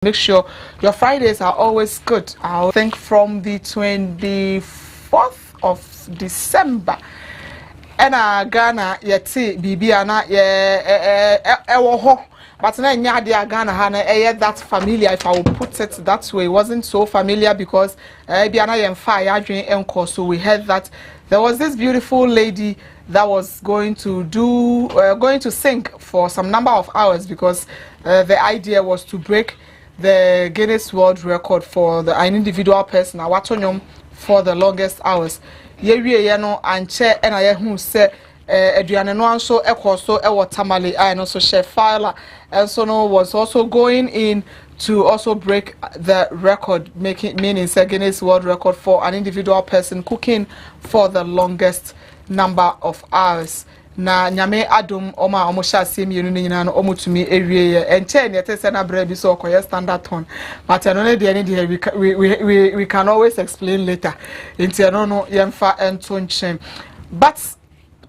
make sure your Fridays are always good. I think from the 24th of December. And Ghana yeti bibiana but now Ghana hana that familiar, if I will put it that way. It wasn't so familiar because so we heard that there was this beautiful lady that was going to sing for some number of hours because the idea was to break the Guinness World Record for an individual person for the longest hours. And chair and I who said aduane no anso ekoso ewo tamale and also chef Fowler and so no was also going in to also break the record, meaning Guinness World Record for an individual person cooking for the longest number of hours. Na nyame adum oma omosha asem yenu nyina no omutumi ewie enche ne yete se na bra bi so okoye standard ton but no ne de we can always explain later into no yemfa ento nchen. But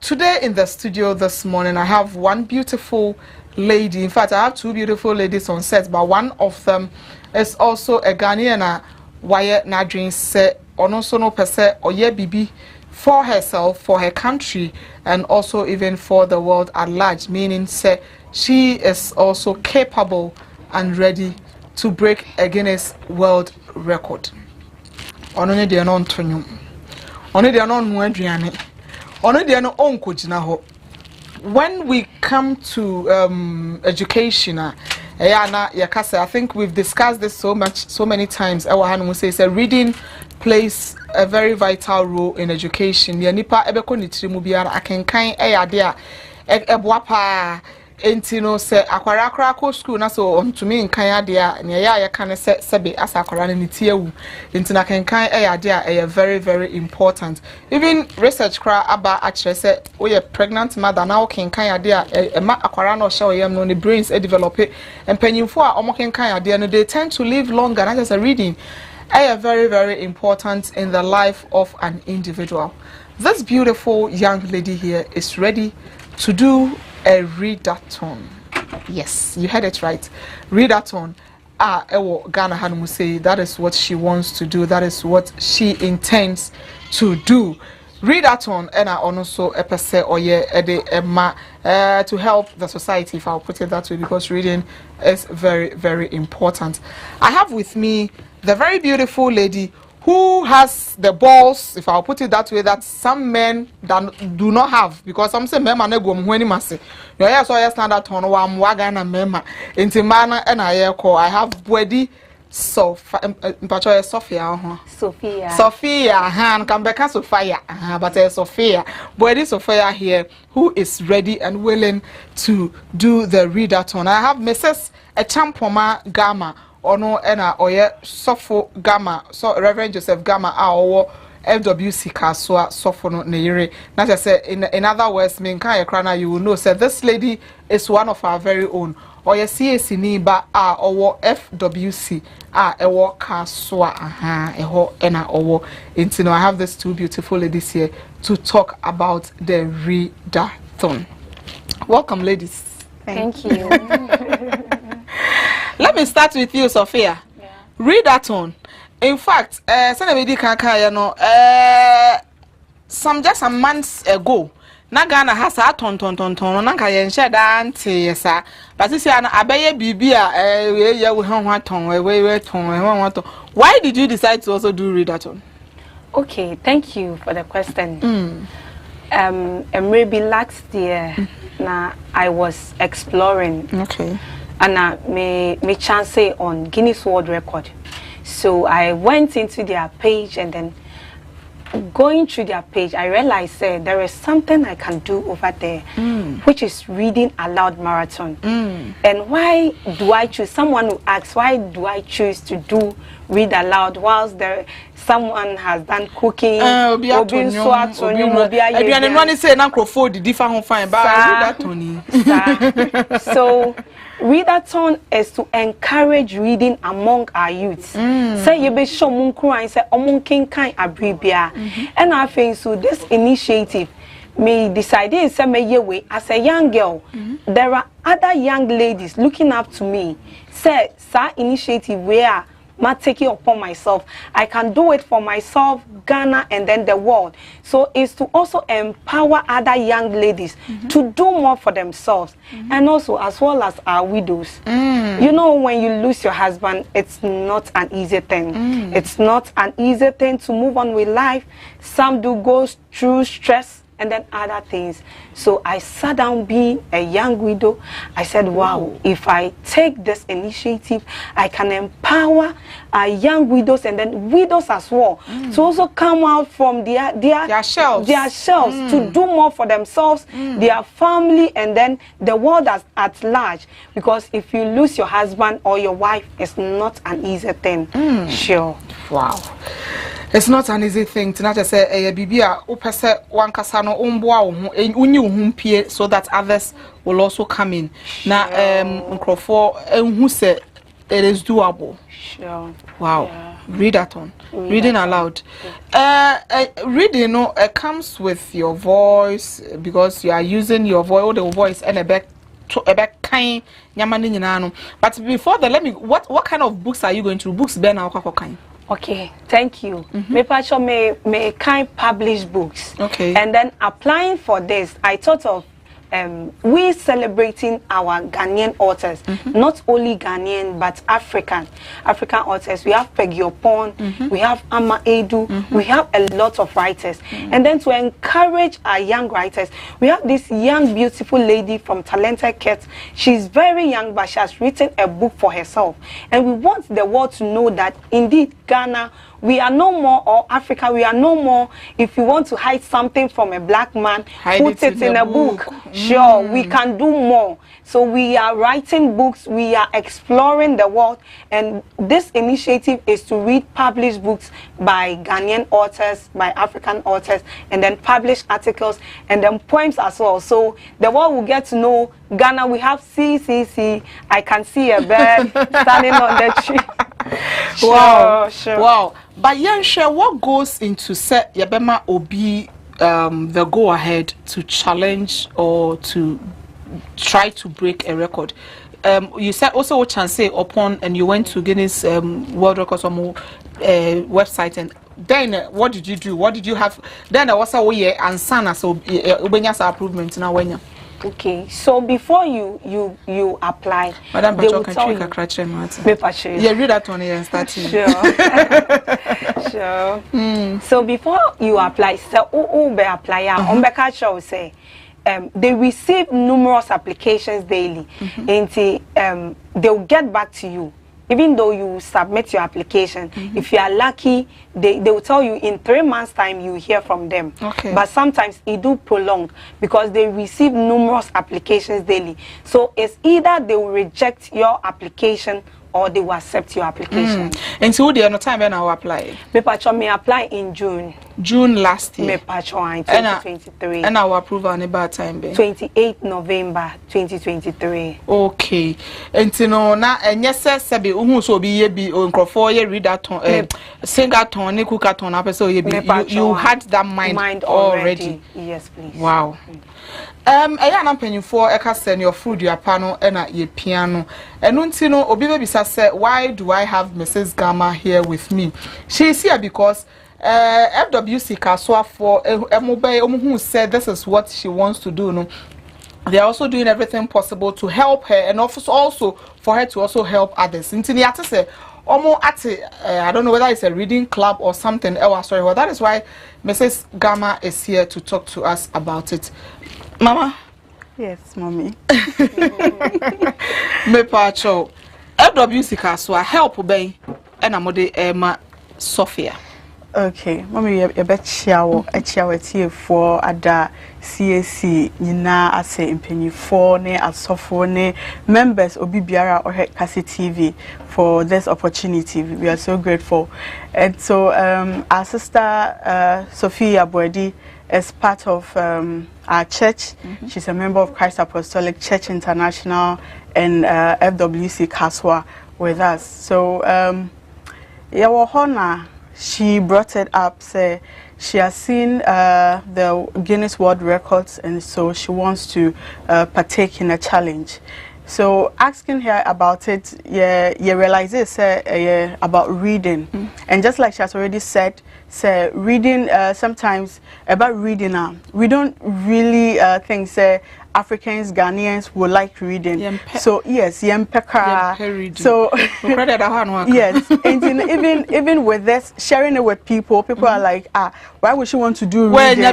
today in the studio this morning I have one beautiful lady. In fact, I have two beautiful ladies on set, but one of them is also a Ghanaian wire nadrin se ono so no pese oye bibi for herself, for her country, and also even for the world at large, meaning say she is also capable and ready to break a Guinness World Record. Ono ne de no ntonyum. Ono de no no aduane. Ono de no onko gina ho. When we come to education, I think we've discussed this so many times. Our says reading plays a very vital role in education. Nipa ebeko nitiri biara akenkan eyade a eboapa entino se akwara akra ko school na so ontumi nkan ade a ne ya kan se sebe asa akwara ne tiewu entina kenkan eyade a very very important. Even research kra aba akire se we pregnant mother na o kenkan ade a ma akwara no hye oyem no ne brains develop empanyimfo a omo kenkan ade no they tend to live longer. That is a reading very very important in the life of an individual. This beautiful young lady here is ready to do a readathon. Yes, you heard it right. Readathon. Ewo Ghana Hanum say that is what she wants to do. That is what she intends to do. Readathon and also epese oye ede ema to help the society, if I'll put it that way, because reading is very very important. I have with me the very beautiful lady who has the balls, if I'll put it that way, that some men do not have, because some say men na go mhweni mase. You hear so standard ton wa mwaga na mema. Inti mana and I have Bwedi Sophia and Kambeka Sophia, but Sophia Bwedi Sophia here who is ready and willing to do the readathon. I have Mrs. Echampoma Gama ono ena oye Sofo Gama, so Reverend Joseph Gama our FWC Kaswa Sofo no Neyere. Not just say in other words, Minka Ekrana, you will know say this lady is one of our very own. Oye CAC ni ba our FWC ewo Kaswa eho ena owo. Intino I have these two beautiful ladies here to talk about the readathon. Welcome, ladies. Thank you. Let me start with you, Sophia. Yeah. Readathon. In fact, some months ago, Nagana has a ton Nanka yen shed auntie, yes, sir. But this year, Abaye Bibia, why did you decide to also do readathon? Okay, thank you for the question. Maybe last year, I was exploring. Okay. And me chance on Guinness World Record. So I went into their page, and then going through their page, I realized there is something I can do over there, which is reading aloud marathon. And why do I choose? Someone who asks, why do I choose to do read aloud whilst someone has done cooking? So readathon is to encourage reading among our youths. Say you be show munkru and say omunkin kan abribia. And I think so this initiative me decided say me way as a young girl. There are other young ladies looking up to me. say sa initiative where ma take it upon myself. I can do it for myself, Ghana, and then the world. So it's to also empower other young ladies to do more for themselves, and also as well as our widows. You know, when you lose your husband, it's not an easy thing. It's not an easy thing to move on with life. Some do go through stress and then other things. So I sat down being a young widow. I said, wow, if I take this initiative, I can empower young widows and then widows as well to also come out from their shells to do more for themselves, their family, and then the world at large. Because if you lose your husband or your wife, it's not an easy thing. Sure. Wow. It's not an easy thing to not just say bibia upese one kasano umboa unyi so that others will also come in. Now Nkrofo who said it is doable. Sure. Wow. Yeah. Read that on. Reading aloud. Reading comes with your voice because you are using your voice and a back kind nyamani nyinano. But before that, what kind of books are you going to? Books ben kind? Okay, thank you. May kind publish books. Okay. And then applying for this, I thought of we celebrating our Ghanaian authors, not only Ghanaian but African authors. We have Peggy Opon, we have Amma Edu, we have a lot of writers. And then to encourage our young writers, we have this young beautiful lady from Talented Kids. She's very young, but she has written a book for herself. And we want the world to know that indeed Ghana, we are no more, or Africa, we are no more. If you want to hide something from a black man, put it in a book. Sure, we can do more. So we are writing books, we are exploring the world, and this initiative is to read published books by Ghanaian authors, by African authors, and then publish articles and then poems as well. So the world will get to know Ghana. We have CCC. I can see a bird standing on the tree. Wow, sure. Wow. But Yansha, what goes into set Yabema Obi the go ahead to challenge or to try to break a record? You said also what chance say upon, and you went to Guinness World Records website, and then what did you do? What did you have? Then there was a way and sana so ubenya improvement now when. Okay, so before you apply, Madam they will tell you. Yeah, read that one here and start. Sure. Sure. So before you apply, so ube apply, Ombeka show say they receive numerous applications daily, and they'll get back to you. Even though you submit your application, if you are lucky, they will tell you in 3 months' time you hear from them. Okay. But sometimes it do prolong because they receive numerous applications daily. So it's either they will reject your application or they will accept your application. And so the no time when I apply. Me pacho may apply in June. June last year. Me pacho in 2023. And our approval on about time be 28 November 2023. Okay. And you know na enyese sebe uhu so be ye bi onkrofo ye read that singaton ne kukaton na person ye bi you had that mind already. Yes, please. Wow. Eya na mpanyinfo eka send your food your pano na ye piano. Enu nti no obi be bisa say why do I have Mrs. Gama here with me? She is here because FWC Kaswa for Emobe who said this is what she wants to do. No, they are also doing everything possible to help her and also for her to also help others. Intini ate say omo ate I don't know whether it's a reading club or something else. Sorry, well that is why Mrs. Gama is here to talk to us about it. Mama. Yes, mommy. Me pacho FWC Kaswa help be and amode Emma Sophia. Okay, mommy, you bet chiawo for ada CAC nyina ase impenyi for ne asofo ne members obi biara or Kasi TV for this opportunity. We are so grateful. And so our sister Sophia Boedi is part of our church. She's a member of Christ Apostolic Church International and FWC Kaswa with us. So she brought it up, say she has seen the Guinness World Records, and so she wants to partake in a challenge. So asking her about it, you realize it's about reading. And just like she has already said, reading, sometimes about reading, we don't really think, Africans, Ghanaians will like reading. So yes, so yes, and even with this, sharing it with people are like, why would she want to do reading?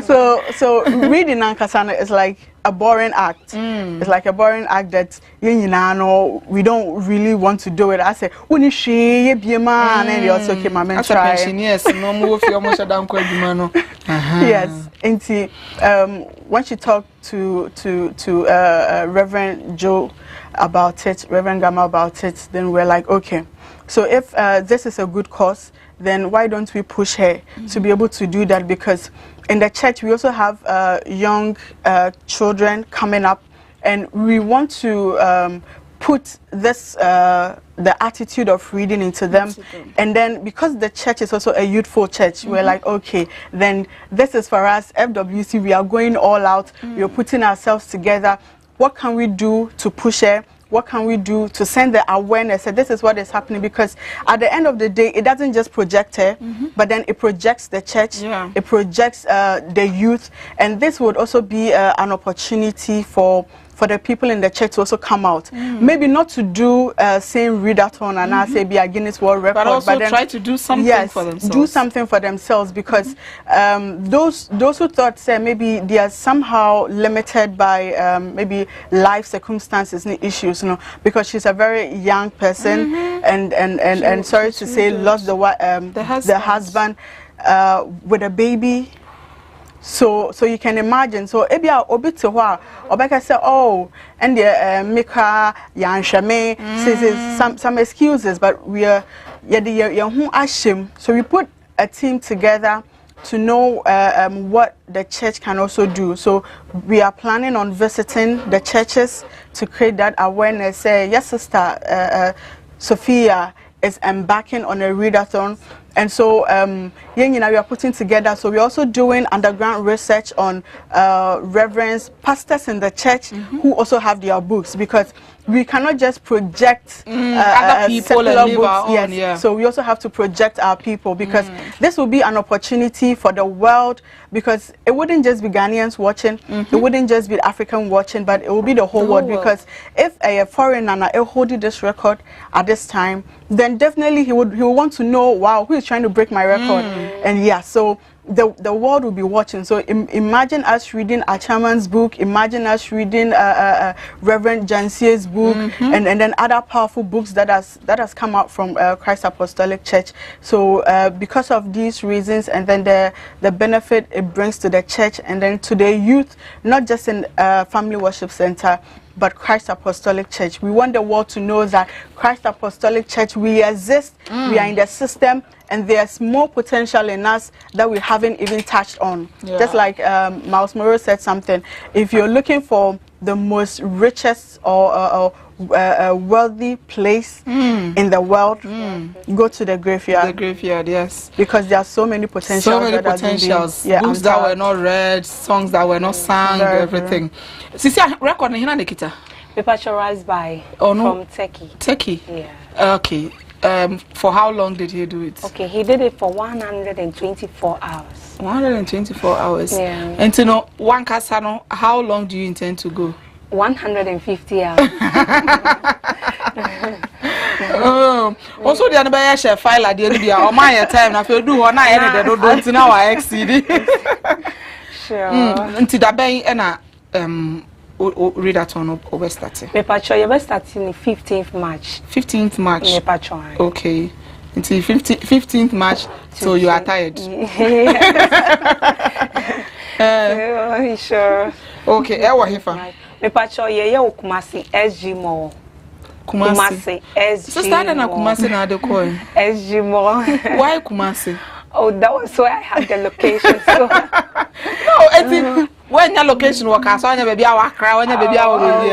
So reading Ankasana is like a boring act. It's like a boring act that we don't really want to do it. I say, and then they also came and try. Yes, and when she talked to Reverend Joe about it, Reverend Gamma about it, then we're like, okay, so if this is a good cause, then why don't we push her to be able to do that? Because in the church we also have young children coming up, and we want to put this the attitude of reading into them. And then because the church is also a youthful church, we're like, okay, then this is for us, FWC, we are going all out, we are putting ourselves together. What can we do to push her? What can we do to send the awareness that this is what is happening? Because at the end of the day, it doesn't just project her, but then it projects the church, it projects the youth, and this would also be an opportunity for the people in the church to also come out. Maybe not to do same readathon and I say be a Guinness World Record, but also then, try to do something for themselves. Do something for themselves, because those who thought say maybe they are somehow limited by maybe life circumstances and issues, because she's a very young person and sorry to say lost the husband with a baby. So you can imagine. So if you are obit to her, Obeka say, oh, and the Mika Yanshame says some excuses, but we are ashim. So we put a team together to know what the church can also do. So we are planning on visiting the churches to create that awareness. Say, yes, Sister Sophia is embarking on a readathon. And so, we are putting together. So we're also doing underground research on reverends, pastors in the church who also have their books, because we cannot just project other people and leave our own. Yes. So we also have to project our people, because this will be an opportunity for the world, because it wouldn't just be Ghanaians watching, it wouldn't just be African watching, but it will be the whole world. Because if a foreigner holding this record at this time, then definitely he will want to know, wow, who is trying to break my record? And yeah, so the world will be watching. So imagine us reading Achaman's book, imagine us reading Reverend Jansier's book, and then other powerful books that has come out from Christ Apostolic Church. So because of these reasons, and then the benefit it brings to the church and then to the youth, not just in Family Worship Center, but Christ Apostolic Church. We want the world to know that Christ Apostolic Church, we exist, we are in the system, and there's more potential in us that we haven't even touched on. Just like Miles Moreau said something, if you're looking for the most richest or wealthy place in the world, go to the graveyard. The graveyard, yes. Because there are so many potentials. So many potentials. Books that were not read, songs that were not sung, everything. Sisi, record na hina Nikita? Paparazzi by from Turkey. Turkey? Yeah. Okay. For how long did he do it? Okay, he did it for 124 hours. 124 hours. Yeah. And to know one Kasano, how long do you intend to go? 150 hours. Also the other share file at the end of my time. If you do one, I don't know I exceed. Sure. Until that bay and readathon over starting. Mepacho, you best starting the 15th March. 15th March. Mepacho. Okay. Until 15th March, so you are tired. Sure. Okay, Ewa Hefa. Mepacho, ye Kumasi SG Mall. Kumasi SG. So started na Kumasi na the coin. SG Mall. Why Kumasi? Oh, that was where I had the location. So no, I think when Wanya location work as wanya baby our cry, wanya baby our baby.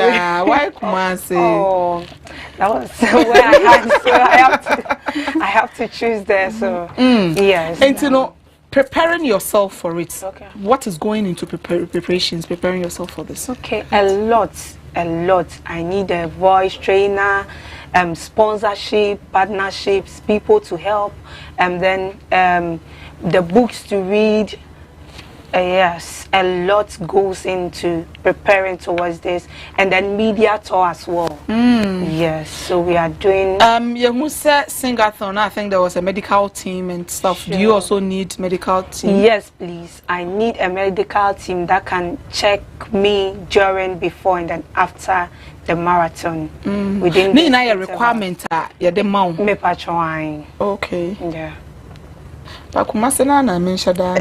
Why Kumasi? Oh, that was where I had, so I have to choose there. So yes. And you know, preparing yourself for it. Okay. What is going into preparations? Preparing yourself for this. Okay, a lot. I need a voice trainer, sponsorship, partnerships, people to help, and then the books to read. Yes, a lot goes into preparing towards this, and then media tour as well. Yes, so we are doing. Musa Singathon, I think there was a medical team and stuff. Sure. Do you also need medical team? Yes, please. I need a medical team that can check me during, before, and then after the marathon. Within Need a requirement. Yeah, the mount. Me patron. Okay. Yeah. Pakumasena na menshada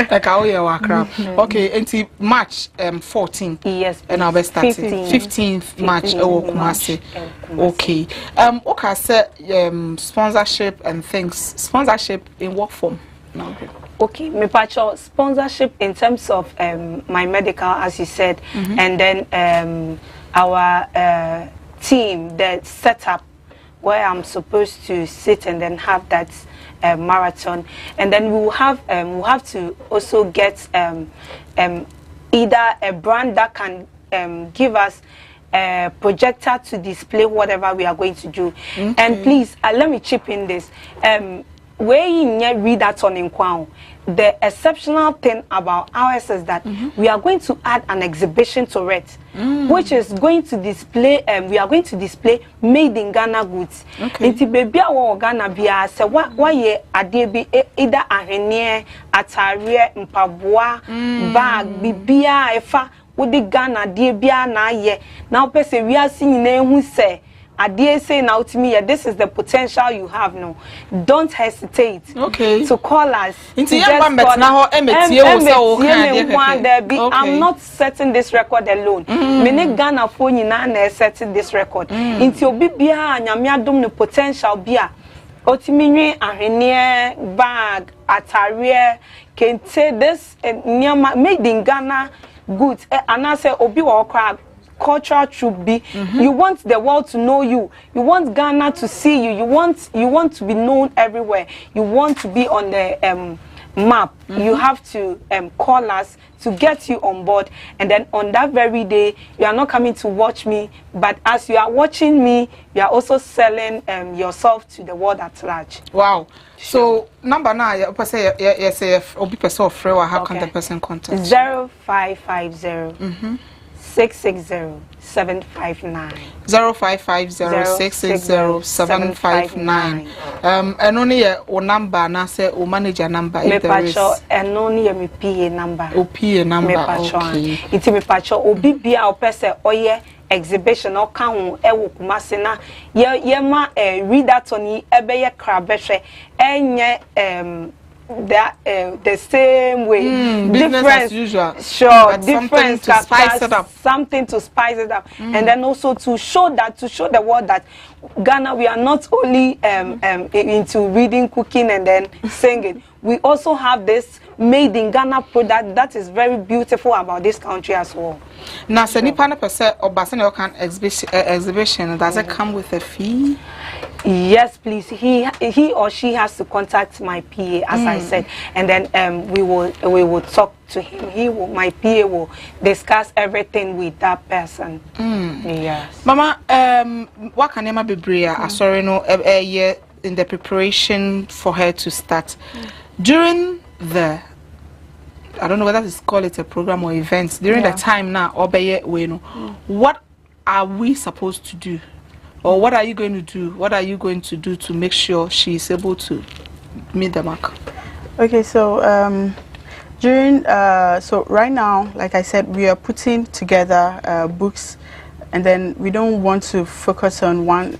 like how you are crap. Okay, until March 14th. Yes. And I'll be starting 15th March. Oh, Kumasi. Okay. Okay, say sponsorship and things. Sponsorship in what form? No. Okay, me patcho sponsorship in terms of my medical, as you said, and then our team that set up where I'm supposed to sit and then have that marathon, and then we'll have to also get either a brand that can give us a projector to display whatever we are going to do. Okay. And please let me chip in this. Where you read that on in Kwao, the exceptional thing about ours is that we are going to add an exhibition to it, which is going to display. We are going to display made in Ghana goods. Okay. Inti baby awo Ghana biya se wa ye ade bi either ahene, atare, mpaboa, bag, bibia efa wodi Ghana de bia na ye. Now person we are seeing na hu se Adie say now to me, this is the potential you have. No, don't hesitate. Okay. To call us. Okay. I'm not setting this record alone. Mene Ghana phone na setting this record. Into bibia nyame adom no potential bia. Otiminwe ahwene bag atare kente this made in Ghana goods. And I say obi wa okra cultural troop be. You want the world to know you. You want Ghana to see you. You want to be known everywhere. You want to be on the map. You have to call us to get you on board, and then on that very day you are not coming to watch me, but as you are watching me, you are also selling yourself to the world at large. Wow. So number 9, yes, if obi person free, how can the person contact? 0550 660 759 0550 660 and only o number na say o manager number if there is and only me PA number okay iti me pacho obi bia o pese oye exhibition o ka ho e wo Kumasi na ye ma reader toni ebe ye krabehwe enye the same way, business as usual. Sure, but different to spice it up. Something to spice it up, and then also to show the world that Ghana, we are not only into reading, cooking, and then singing. We also have this made in Ghana product that is very beautiful about this country as well. Now, so nipa percent or Basenio can exhibition. Does it come with a fee? Yes, please. He or she has to contact my PA, as I said, and then we will talk to him. My PA will discuss everything with that person. Yes. Mama, what can Emma be bria? Sorry, no, a year in the preparation for her to start during the. I don't know whether to call it a program or events during the time now. What are we supposed to do? Or what are you going to do? What are you going to do to make sure she is able to meet the mark? Okay, so so right now, like I said, we are putting together books, and then we don't want to focus on one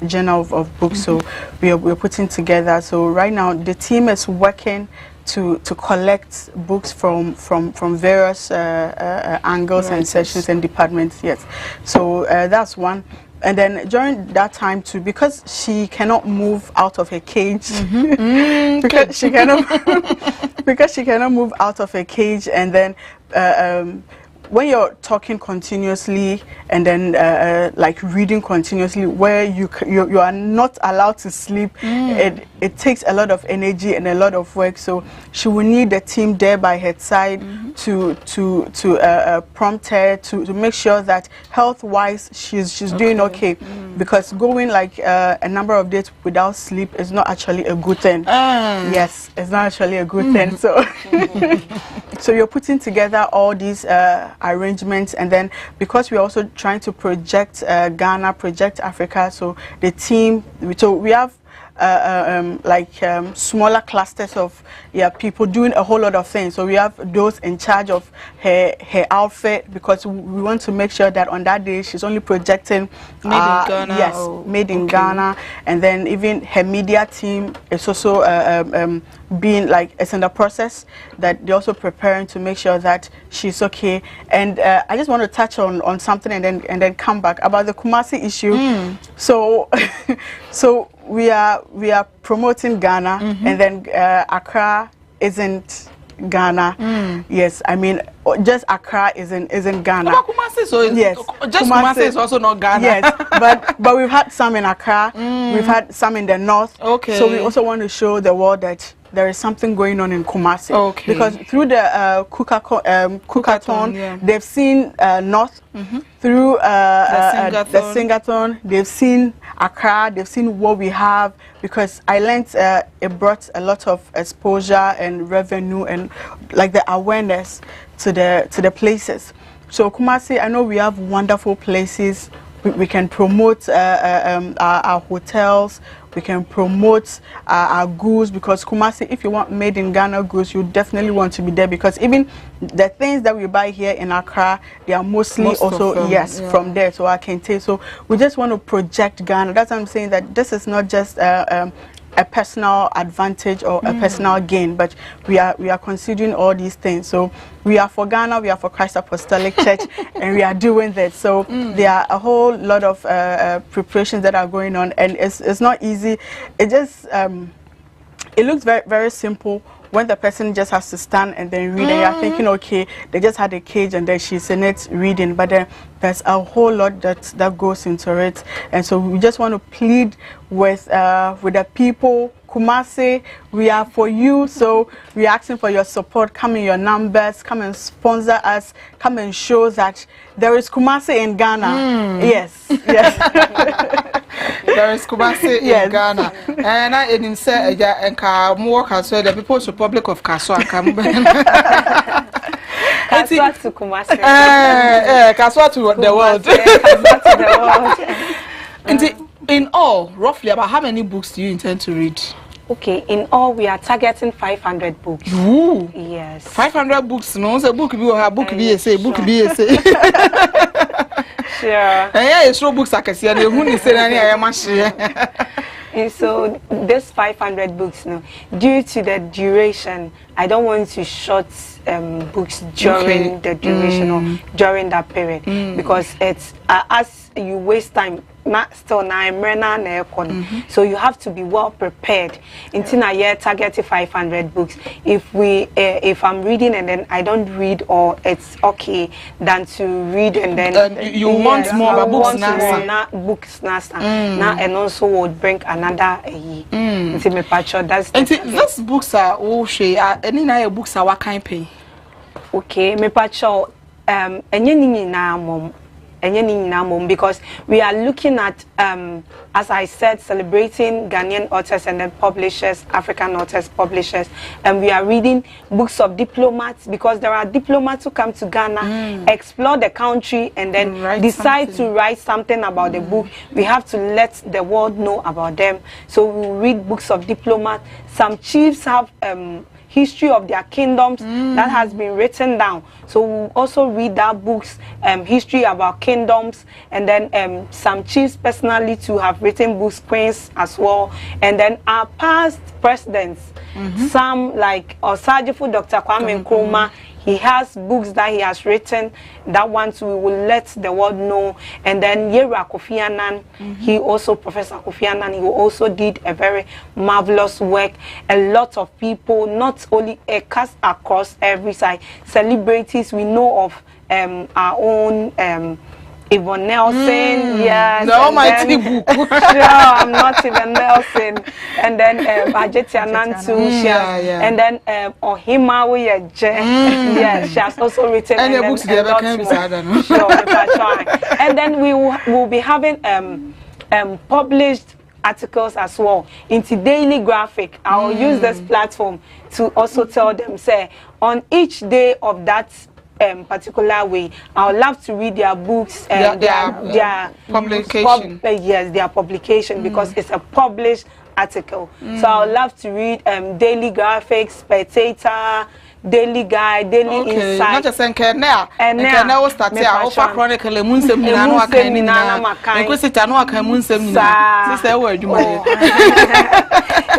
genre of books. So we're putting together. So right now, the team is working to collect books from various angles and sections and departments. Yes, so that's one. and then during that time too, because she cannot move out of her cage, because she cannot because she cannot move out of her cage, and then when you're talking continuously and then like reading continuously, where you are not allowed to sleep, it takes a lot of energy and a lot of work. So she will need the team there by her side to prompt her to make sure that health-wise she's doing okay. Because going like a number of days without sleep is not actually a good thing. Yes, it's not actually a good thing. So so you're putting together all these arrangements, and then because we're also trying to project Ghana, project Africa, so the team, so we have smaller clusters of people doing a whole lot of things. So we have those in charge of her outfit, because we want to make sure that on that day she's only projecting made in Ghana. Yes, made in Ghana. And then even her media team is also being like, it's in the process that they're also preparing to make sure that she's okay. And I just want to touch on something and then come back about the Kumasi issue. So so we are promoting Ghana, and then Accra isn't Ghana. Yes, I mean just Accra isn't Ghana. But Kumasi, so yes, just Kumasi is also not Ghana. Yes, but we've had some in Accra, we've had some in the north. Okay. So we also want to show the world that there is something going on in Kumasi. Okay. Because through the Cookathon, they've seen North. Through the Singathon, they've seen Accra, they've seen what we have, because I learned it brought a lot of exposure and revenue and like the awareness to the places. So Kumasi, I know we have wonderful places. We can promote our hotels, we can promote our goods, because Kumasi, if you want made in Ghana goods, you definitely want to be there, because even the things that we buy here in Accra, they are mostly also from there. So I can tell. So we just want to project Ghana. That's why I'm saying that this is not just a personal advantage or a personal gain, but we are considering all these things. So we are for Ghana, we are for Christ Apostolic Church, and we are doing that. So there are a whole lot of preparations that are going on, and it's not easy. It just it looks very, very simple when the person just has to stand and then read, and you're thinking, okay, they just had a cage and then she's in it reading, but then there's a whole lot that goes into it. And so we just want to plead with the people. Kumasi, we are for you, so we're asking for your support. Come in your numbers, come and sponsor us, come and show that there is Kumasi in Ghana. Yes, yes. There is Kumasi in Ghana. And I didn't say, and work as well, the People's Republic of Kaswa. Kaswa to Kumasi. Kaswa to the world. In all, roughly about how many books do you intend to read? Okay, in all, we are targeting 500 books. Ooh. Yes. 500 books, no? So book be a book be a say, book be a say. Sure. Yeah, it's no books I can see, and who is saying I am share. And so this 500 books, no, due to the duration, I don't want to short books during the duration or during that period, because it's as you waste time. So you have to be well prepared. Until a year target 500 books. If I'm reading and then I don't read, or it's okay than to read and then you want more books now. Books now and also would bring another into me patcho. That's these books are any na books are what kind pay. Okay, me patcho because we are looking at, as I said, celebrating Ghanaian authors and then publishers, African authors, publishers, and we are reading books of diplomats, because there are diplomats who come to Ghana, explore the country, and then decide to write something about the book. We have to let the world know about them. So we read books of diplomats. Some chiefs have history of their kingdoms that has been written down, so we'll also read that books, history about kingdoms, and then some chiefs personally to have written books, queens as well, and then our past presidents, some like Osagyefo Dr. Kwame Nkrumah, he has books that he has written that ones we will let the world know. And then Yera Kofi Annan, he also, Professor Kofi Annan, he also did a very marvelous work. A lot of people, not only a cast across every side, celebrities we know of, our own Yvonne Nelson, yes. The almighty book. Sure, I'm not Yvonne Nelson. And then Ajeti Anantu, and then Ohima yeah, she has also written. And your books there, Sure, and then we will be having published articles as well into Daily Graphic. I will use this platform to also tell them, say, on each day of that particular way, I would love to read their books, their publication. Yes, their publication, because it's a published article. So I would love to read Daily Graphic, Spectator, Daily Guide, Daily Insight. Not just saying now. And now we start here. Offer Chronicle, Munsem, Nano,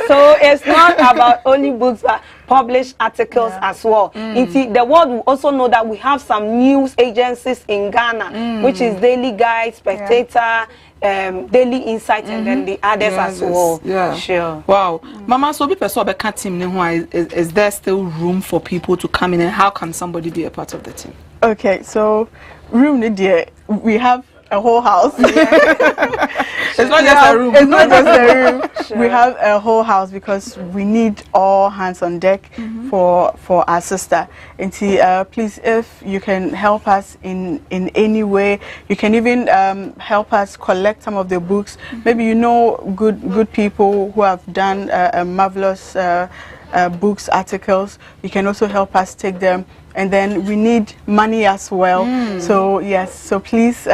so it's not about only books, but published articles as well. The world will also know that we have some news agencies in Ghana, which is Daily Guide, Spectator, Daily Insight, and then the others as well. Yeah, sure. Wow, Mama, so is there still room for people to come in, and how can somebody be a part of the team? Okay, so room we have a whole house. It's not just a room. It's not just a room. Sure. We have a whole house because we need all hands on deck for our sister. And please, if you can help us in any way, you can even help us collect some of the books. Maybe you know good people who have done marvelous books, articles. You can also help us take them. And then we need money as well. So yes, so please,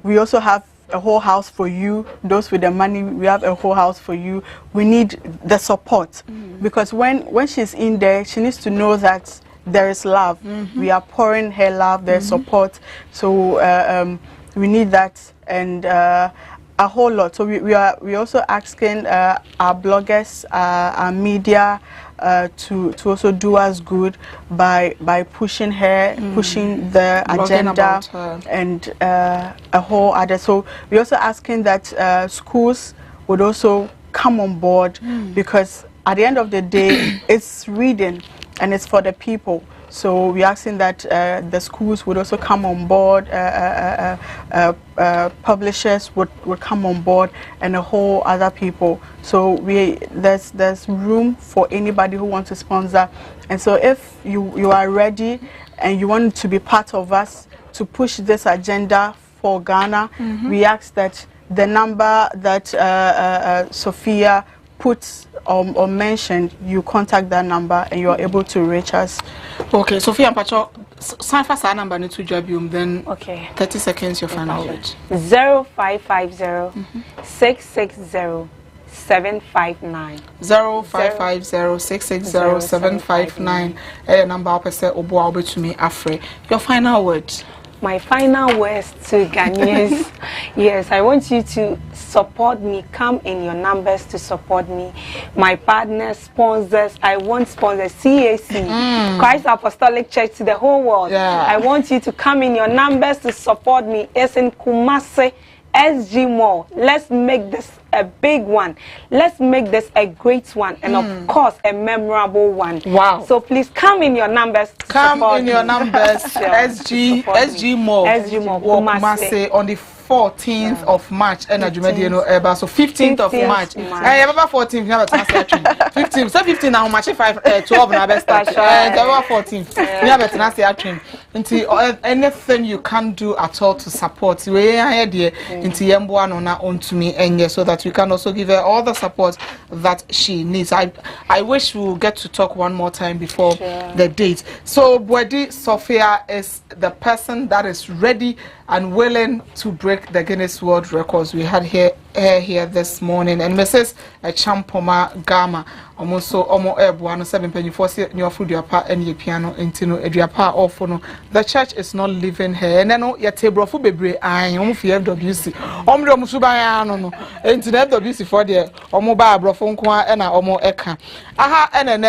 we also have a whole house for you. Those with the money, we have a whole house for you. We need the support, because when she's in there, she needs to know that there is love. We are pouring her love, there's support. So we need that, and a whole lot. So we also asking our bloggers, our media, to also do us good by pushing her, pushing the agenda, and a whole other. So we're also asking that schools would also come on board, because at the end of the day, it's reading and it's for the people. So we're asking that the schools would also come on board, publishers would come on board, and a whole other people. So there's room for anybody who wants to sponsor. And so if you are ready and you want to be part of us to push this agenda for Ghana, we ask that the number that Sophia puts or mentioned, you contact that number and you are able to reach us. Okay, Sophia Mpacho, sign for our number to Jabium, then 30 seconds your final word. 0550 660 759. 0550 660 759. Number opposite Obo to me Afre. Your final word. My final words to Ghanaians. Yes, I want you to support me. Come in your numbers to support me. My partners, sponsors. I want sponsors. CAC, Christ Apostolic Church, to the whole world. I want you to come in your numbers to support me. It's in Kumasi, SG Mall. Let's make this a big one. Let's make this a great one, and of course a memorable one. Wow. So please come in your numbers. Come in your numbers. SG Mall. SG Mall. Kumasi on the 14th of March, and so 15th of March. Hey, 14th, never 15th. So 15 now, March 12 now best start. 14th. Never until anything you can do at all to support. We are here into Yemboa on to me, and so that we can also give her all the support that she needs. I wish we'll get to talk one more time before the date. So Bwedi Sophia is the person that is ready and willing to break the Guinness World Records. We had here this morning, and Mrs. Champoma Gama almost so Ebuano 724 new food your part and your piano into Edriapa or the church is not leaving her. And then your table for baby I FWC. Musubano into FWC for the mobile brophone and Omo Eka. Aha and